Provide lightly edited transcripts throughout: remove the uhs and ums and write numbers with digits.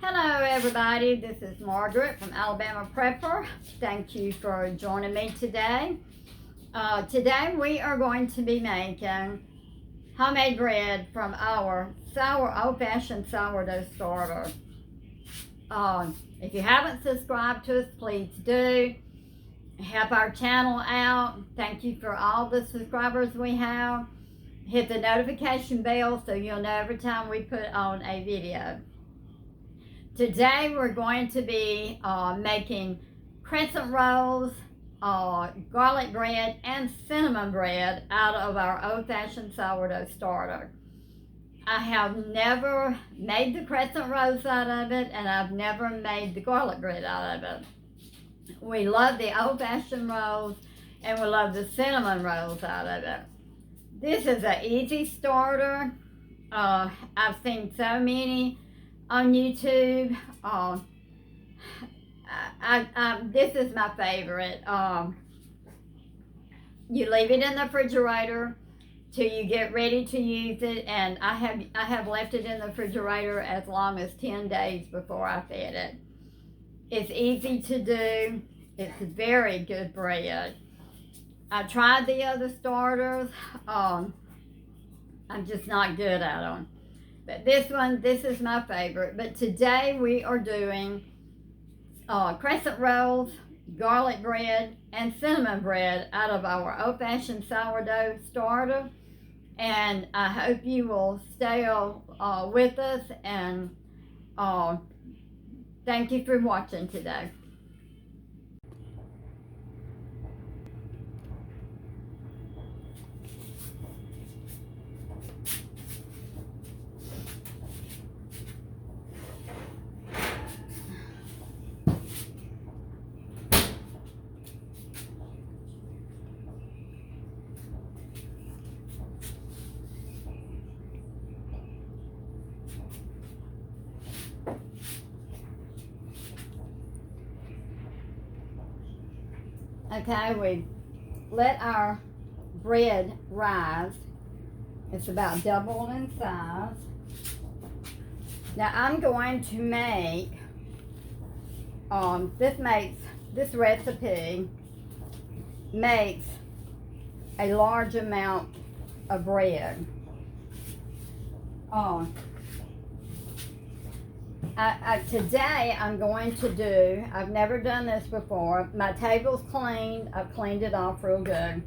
Hello everybody, this is Margaret from Alabama Prepper. Thank you for joining me today. Today we are going to be making homemade bread from our old-fashioned sourdough starter. If you haven't subscribed to us, please do. Help our channel out. Thank you for all the subscribers we have. Hit the notification bell so you'll know every time we put on a video. Today we're going to be making crescent rolls, garlic bread, and cinnamon bread out of our old-fashioned sourdough starter. I have never made the crescent rolls out of it, and I've never made the garlic bread out of it. We love the old-fashioned rolls, and we love the cinnamon rolls out of it. This is an easy starter. I've seen so many on YouTube. This is my favorite. You leave it in the refrigerator till you get ready to use it, and I have left it in the refrigerator as long as 10 days before I fed it. It's easy to do. It's very good bread. I tried the other starters. I'm just not good at them. But this is my favorite. But today we are doing crescent rolls, garlic bread, and cinnamon bread out of our old-fashioned sourdough starter. And I hope you will stay with us, and thank you for watching today. Okay, we let our bread rise. It's about double in size. Now I'm going to make, this recipe makes a large amount of bread. Today I'm going to do, I've never done this before, my table's clean, I've cleaned it off real good.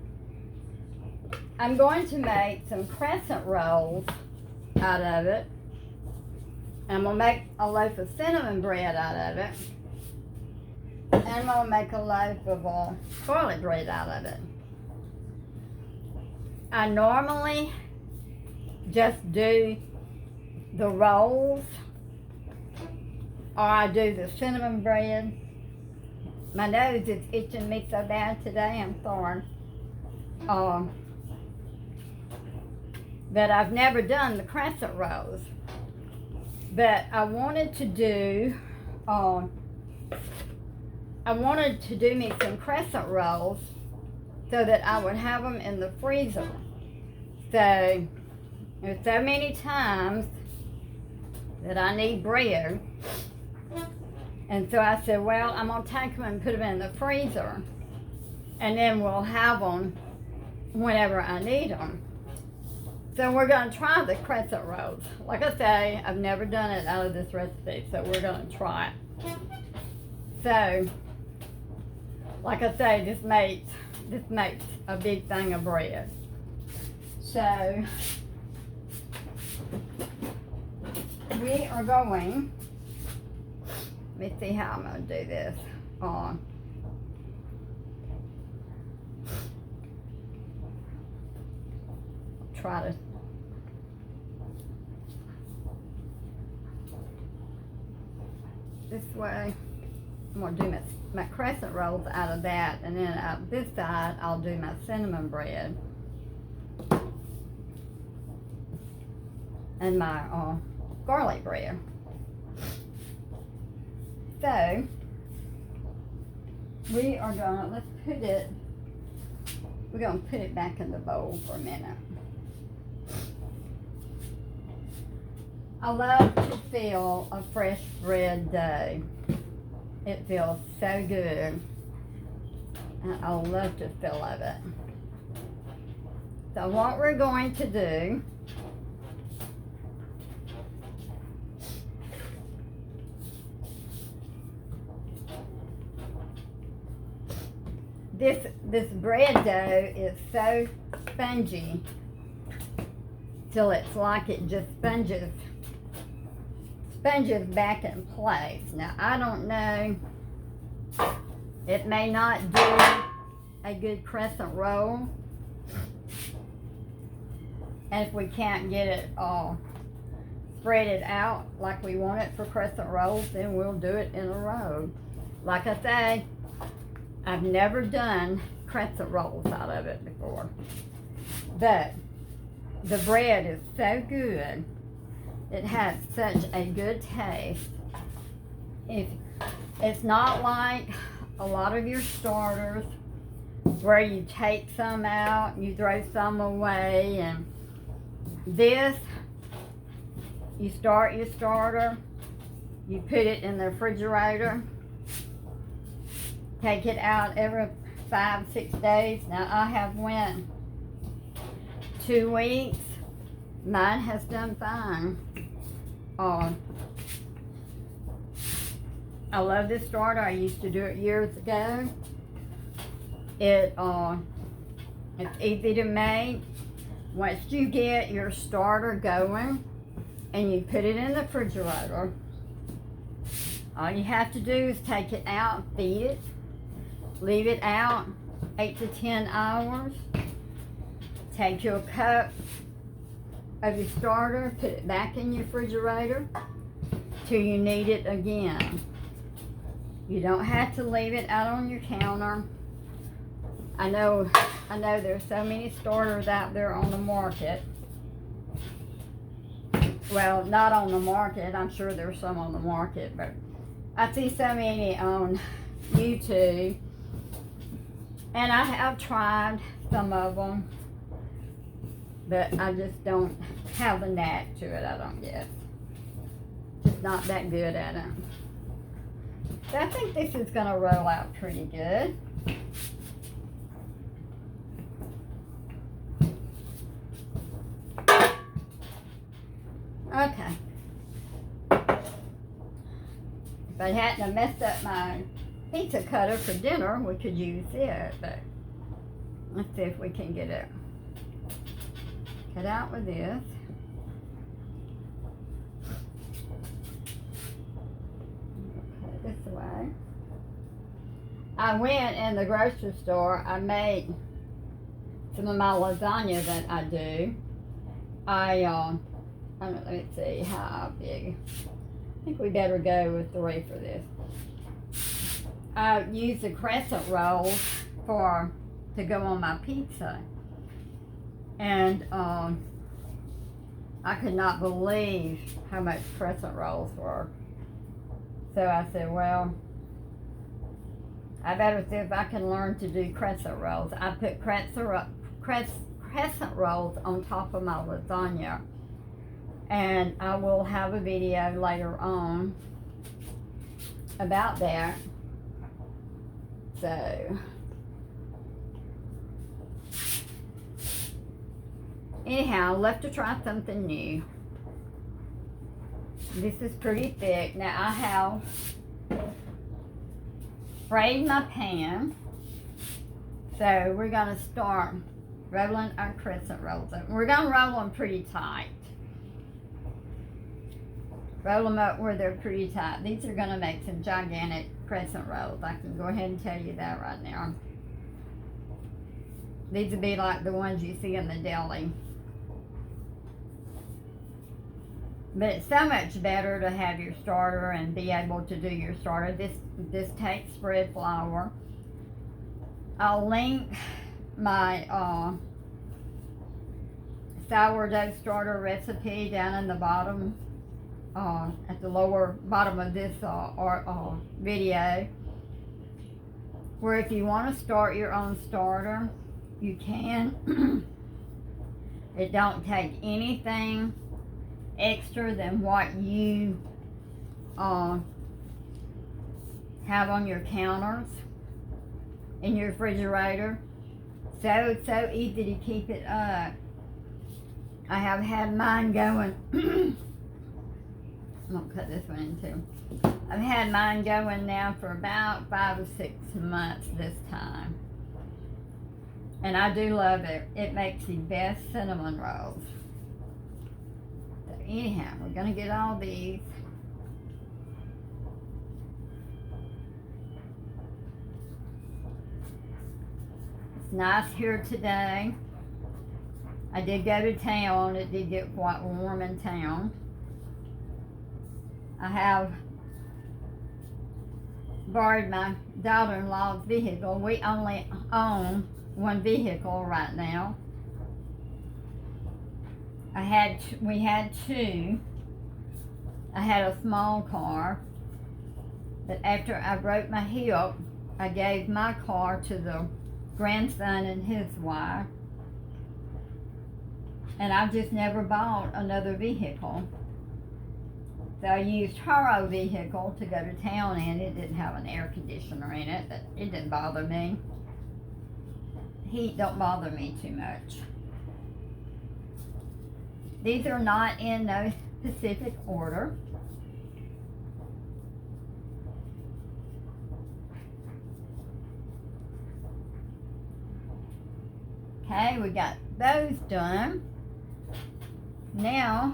I'm going to make some crescent rolls out of it. I'm going to make a loaf of cinnamon bread out of it. And I'm going to make a loaf of garlic bread out of it. I normally just do the rolls, or I do the cinnamon bread. My nose is itching me so bad today, I'm sorry. But I've never done the crescent rolls. But I wanted to do, me some crescent rolls so that I would have them in the freezer. So, there's so many times that I need bread. And so I said, well, I'm going to take them and put them in the freezer, and then we'll have them whenever I need them. So we're going to try the crescent rolls. Like I say, I've never done it out of this recipe, so we're going to try it. So, like I say, this makes a big thing of bread. So, we are going, let me see how I'm going to do this. Try to this way. I'm going to do my crescent rolls out of that, and then out this side I'll do my cinnamon bread and my garlic bread. So we are gonna, we're gonna put it back in the bowl for a minute. I love to feel a fresh bread dough. It feels so good. And I love the feel of it. So what we're going to do, this bread dough is so spongy till it's like it just sponges back in place. Now I don't know, it may not do a good crescent roll, and if we can't get it all spread it out like we want it for crescent rolls, then we'll do it in a row. Like I say, I've never done crescent rolls out of it before, but the bread is so good. It has such a good taste. It's not like a lot of your starters where you take some out, you throw some away, and this, you start your starter, you put it in the refrigerator, take it out every 5-6 days. Now I have went 2 weeks. Mine has done fine. I love this starter. I used to do it years ago. It's easy to make. Once you get your starter going and you put it in the refrigerator, all you have to do is take it out, feed it, leave it out 8 to 10 hours. Take your cup of your starter, put it back in your refrigerator till you need it again. You don't have to leave it out on your counter. I know there's so many starters out there on the market. Well, not on the market. I'm sure there's some on the market, but I see so many on YouTube, and I have tried some of them, but I just don't have the knack to it, I don't guess. Just not that good at it. So I think this is going to roll out pretty good. Okay. If I hadn't have messed up my pizza cutter for dinner, we could use it, but let's see if we can get it cut out with this. Put it this way. I went in the grocery store. I made some of my lasagna that I do. Let me see how big. I think we better go with 3 for this. I use the crescent rolls to go on my pizza. And I could not believe how much crescent rolls were. So I said, well, I better see if I can learn to do crescent rolls. I put crescent rolls on top of my lasagna. And I will have a video later on about that. So anyhow, love to try something new. This is pretty thick. Now I have frayed my pan. So we're going to start rolling our crescent rolls up. We're going to roll them pretty tight. Roll them up where they're pretty tight. These are going to make some gigantic crescent rolls. I can go ahead and tell you that right now. These would be like the ones you see in the deli. But it's so much better to have your starter and be able to do your starter. This takes spread flour. I'll link my sourdough starter recipe down in the bottom, at the lower bottom of this video, where if you want to start your own starter, you can. It don't take anything extra than what you have on your counters in your refrigerator. So easy to keep it up. I have had mine going. I'm gonna cut this one in two. I've had mine going now for about 5 or 6 months this time. And I do love it. It makes the best cinnamon rolls. So anyhow, we're gonna get all these. It's nice here today. I did go to town. It did get quite warm in town. I have borrowed my daughter-in-law's vehicle. We only own one vehicle right now. We had two. I had a small car, but after I broke my hip, I gave my car to the grandson and his wife, and I just never bought another vehicle. So I used her old vehicle to go to town in. It didn't have an air conditioner in it, but it didn't bother me. Heat don't bother me too much. These are not in no specific order. Okay, we got those done. Now,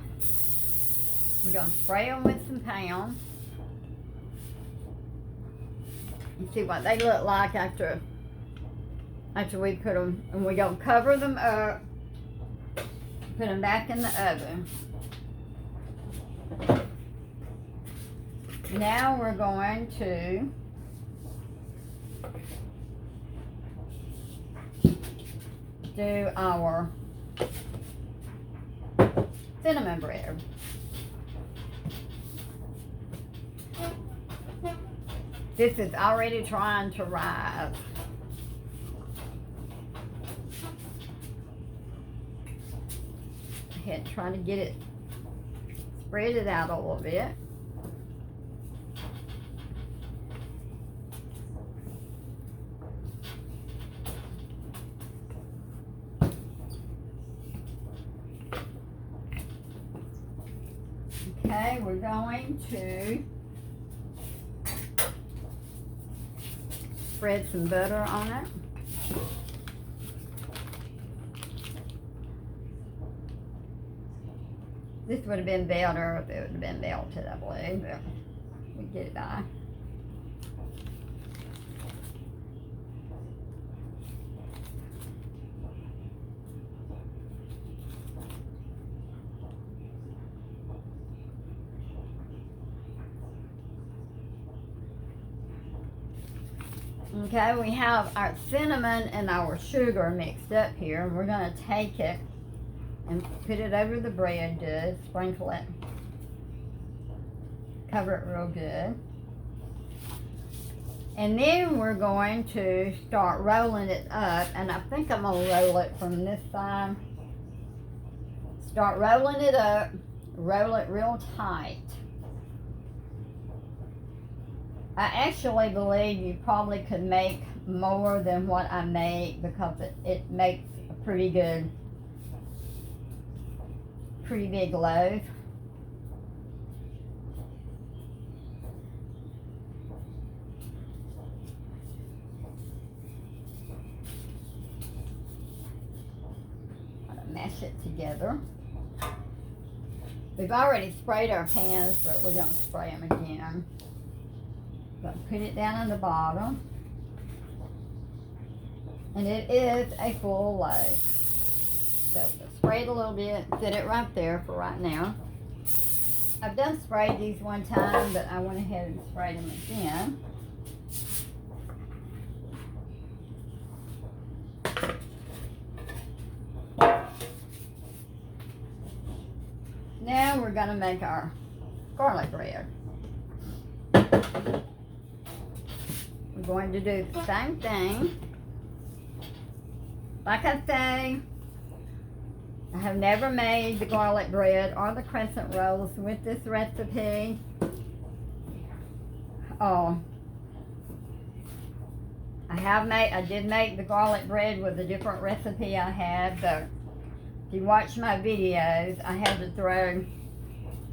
we're going to spray them with some pounds. You see what they look like after we put them, and we're going to cover them up, put them back in the oven. Now we're going to do our cinnamon bread. This is already trying to rise. Ahead, trying to get it, spread it out a little bit. Okay, we're going to spread some butter on it. This would have been better if it would have been melted, I believe, but we get it by. Okay, we have our cinnamon and our sugar mixed up here, and we're going to take it and put it over the bread good, sprinkle it, cover it real good. And then we're going to start rolling it up, and I think I'm going to roll it from this side. Start rolling it up, roll it real tight. I actually believe you probably could make more than what I make, because it makes a pretty big loaf. Mash it together. We've already sprayed our pans, but we're going to spray them again. Going to put it down on the bottom, and it is a full loaf. So spray it a little bit, set it right there for right now. I've done sprayed these one time, but I went ahead and sprayed them again. Now we're going to make our garlic bread. We're going to do the same thing. Like I say, I have never made the garlic bread or the crescent rolls with this recipe. I did make the garlic bread with a different recipe I had, but if you watch my videos, I had to throw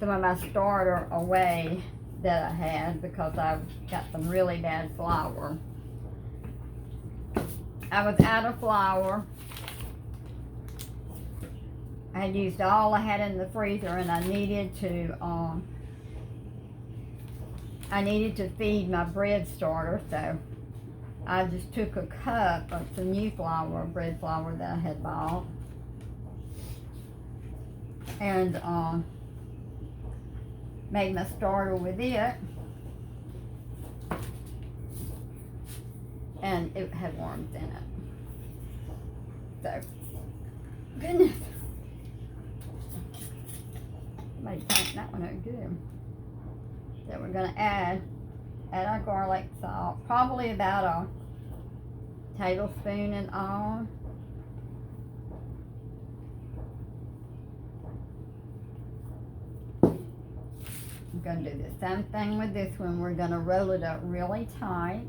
some of my starter away that I had because I've got some really bad flour. I was out of flour. I had used all I had in the freezer, and I needed to feed my bread starter, so I just took a cup of some new flour, bread flour that I had bought, and made my starter with it, and it had worms in it. So, goodness. Somebody tanked that one out good. So we're going to add our garlic salt, probably about a tablespoon in all. I'm going to do the same thing with this one. We're going to roll it up really tight.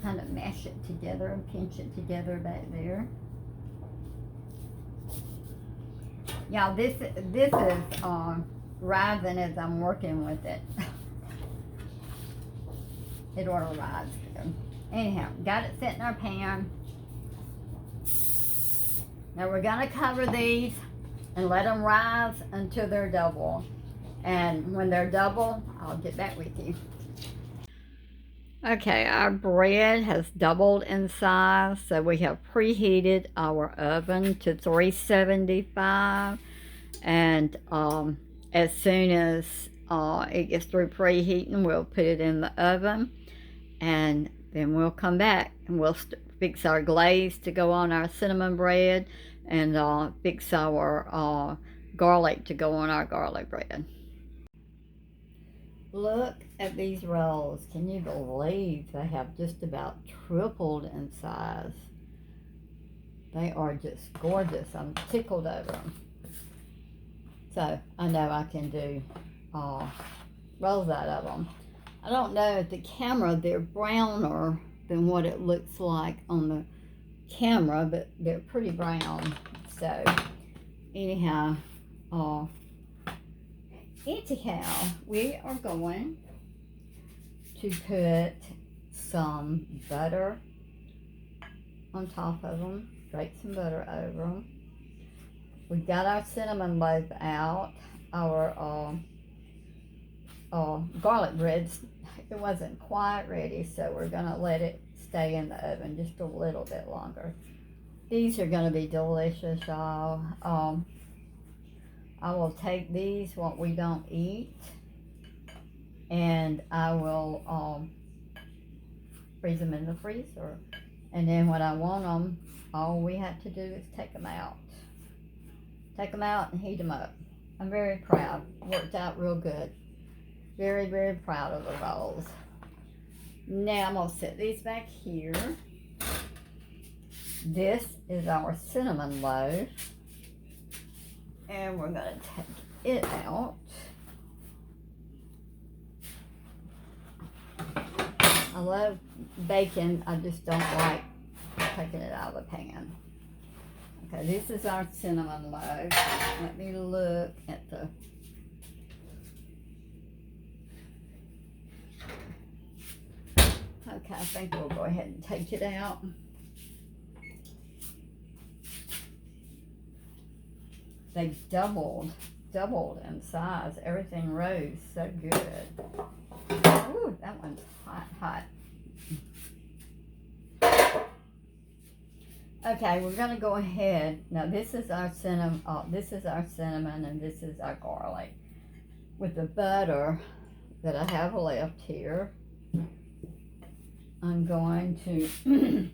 Kind of mash it together and pinch it together back there. Y'all, this is rising as I'm working with it. It ought to rise good. Anyhow, got it set in our pan. Now we're gonna cover these and let them rise until they're double. And when they're double, I'll get back with you. Okay, our bread has doubled in size, so we have preheated our oven to 375, and as soon as it gets through preheating, we'll put it in the oven, and then we'll come back and we'll fix our glaze to go on our cinnamon bread, and fix our garlic to go on our garlic bread. Look at these rolls. Can you believe they have just about tripled in size? They are just gorgeous. I'm tickled over them. So I know I can do rolls out of them. I don't know if the camera, they're browner than what it looks like on the camera, but they're pretty brown. So anyhow, we are going to put some butter on top of them, grate some butter over them. We got our cinnamon loaf out. Our garlic bread, it wasn't quite ready, so we're gonna let it stay in the oven just a little bit longer. These are gonna be delicious, y'all. I will take these, what we don't eat, and I will freeze them in the freezer. And then when I want them, all we have to do is take them out. Take them out and heat them up. I'm very proud. Worked out real good. Very, very proud of the rolls. Now I'm going to set these back here. This is our cinnamon loaf. And we're going to take it out. I love bacon. I just don't like taking it out of the pan. Okay, this is our cinnamon loaf. Let me look at the... Okay, I think we'll go ahead and take it out. They doubled in size. Everything rose so good. Ooh, that one's hot. Okay, we're gonna go ahead. Now this is our cinnamon. And this is our garlic. With the butter that I have left here, I'm going to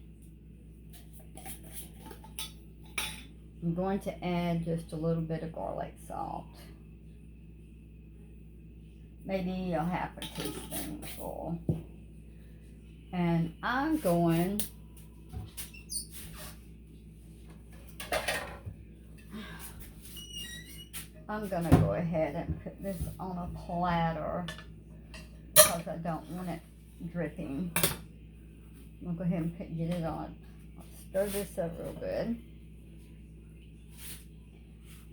I'm going to add just a little bit of garlic salt. Maybe a half a teaspoonful. And I'm going to go ahead and put this on a platter because I don't want it dripping. I'm going to go ahead and get it on. I'll stir this up real good.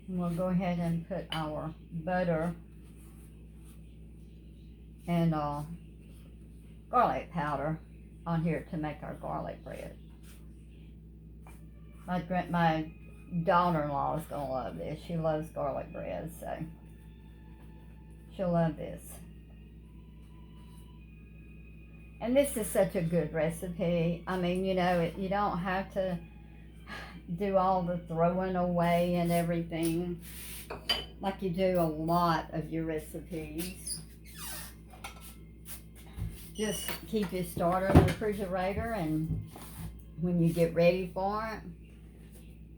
And we'll go ahead and put our butter and garlic powder on here to make our garlic bread. My daughter-in-law is going to love this. She loves garlic bread, so she'll love this. And this is such a good recipe. I mean, you know, you don't have to do all the throwing away and everything like you do a lot of your recipes. Just keep your starter in the refrigerator, and when you get ready for it,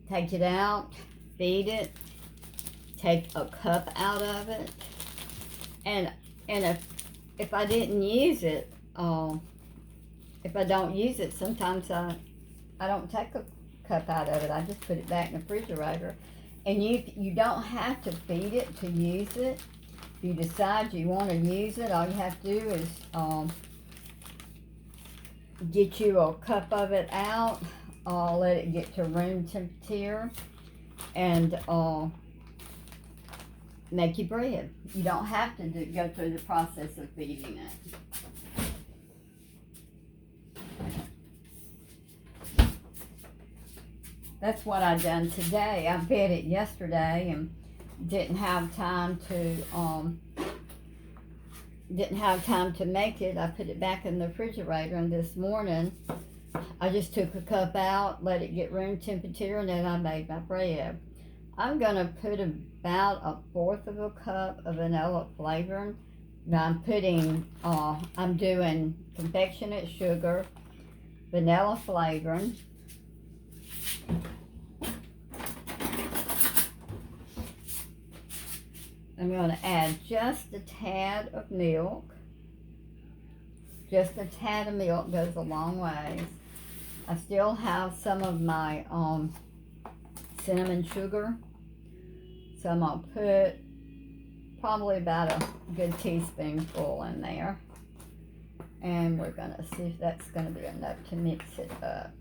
take it out, feed it, take a cup out of it, and if I didn't use it, if I don't use it, sometimes I don't take a cup out of it. I just put it back in the refrigerator. And you don't have to feed it to use it. If you decide you want to use it, all you have to do is get you a cup of it out, let it get to room temperature, and make your bread. You don't have to go through the process of feeding it. That's what I done today. I fed it yesterday and didn't have time to make it. I put it back in the refrigerator, and this morning I just took a cup out, let it get room temperature, and then I made my bread. I'm gonna put about 1/4 of a cup of vanilla flavoring. Now I'm doing confectionate sugar, vanilla flavoring, I'm going to add just a tad of milk. Just a tad of milk goes a long ways. I still have some of my cinnamon sugar, so I'm going to put probably about a good teaspoonful in there. And we're going to see if that's going to be enough to mix it up.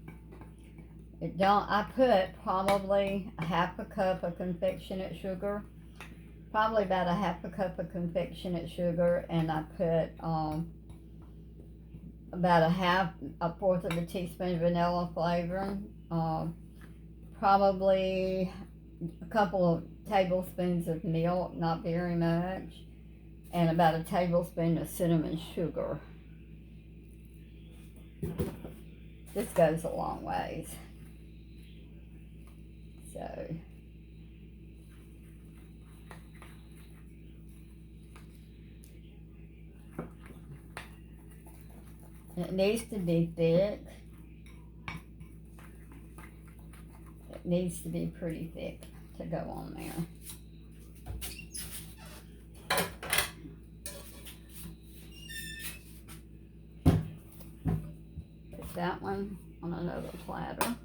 I put probably a half a cup of confectionate sugar. Probably about a half a cup of confectionate sugar, and I put about a 1/4 of a teaspoon of vanilla flavoring, probably a couple of tablespoons of milk, not very much, and about a tablespoon of cinnamon sugar. This goes a long ways. So it needs to be thick. It needs to be pretty thick to go on there. Put that one on another platter.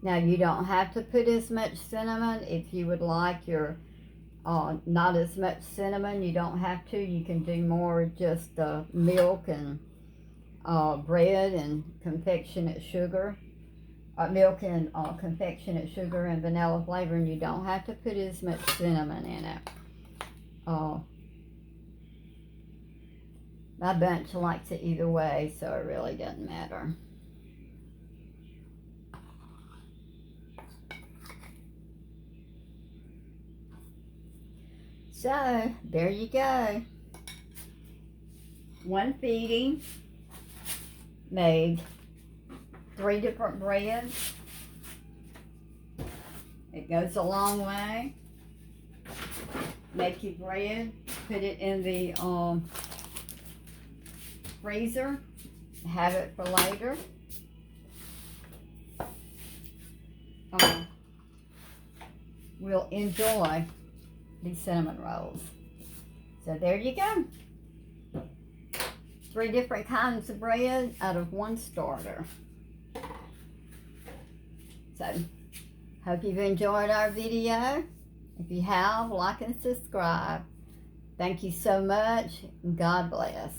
Now, you don't have to put as much cinnamon. If you would like your not as much cinnamon, you don't have to. You can do more just milk and bread and confectionate sugar. Milk and confectionate sugar and vanilla flavor, and you don't have to put as much cinnamon in it. My bunch likes it either way, so it really doesn't matter. So, there you go. One feeding made 3 different breads. It goes a long way. make your bread, put it in the freezer, have it for later. We'll enjoy these cinnamon rolls. So there you go. 3 different kinds of bread out of 1 starter. So, hope you've enjoyed our video. If you have, like and subscribe. Thank you so much, and God bless.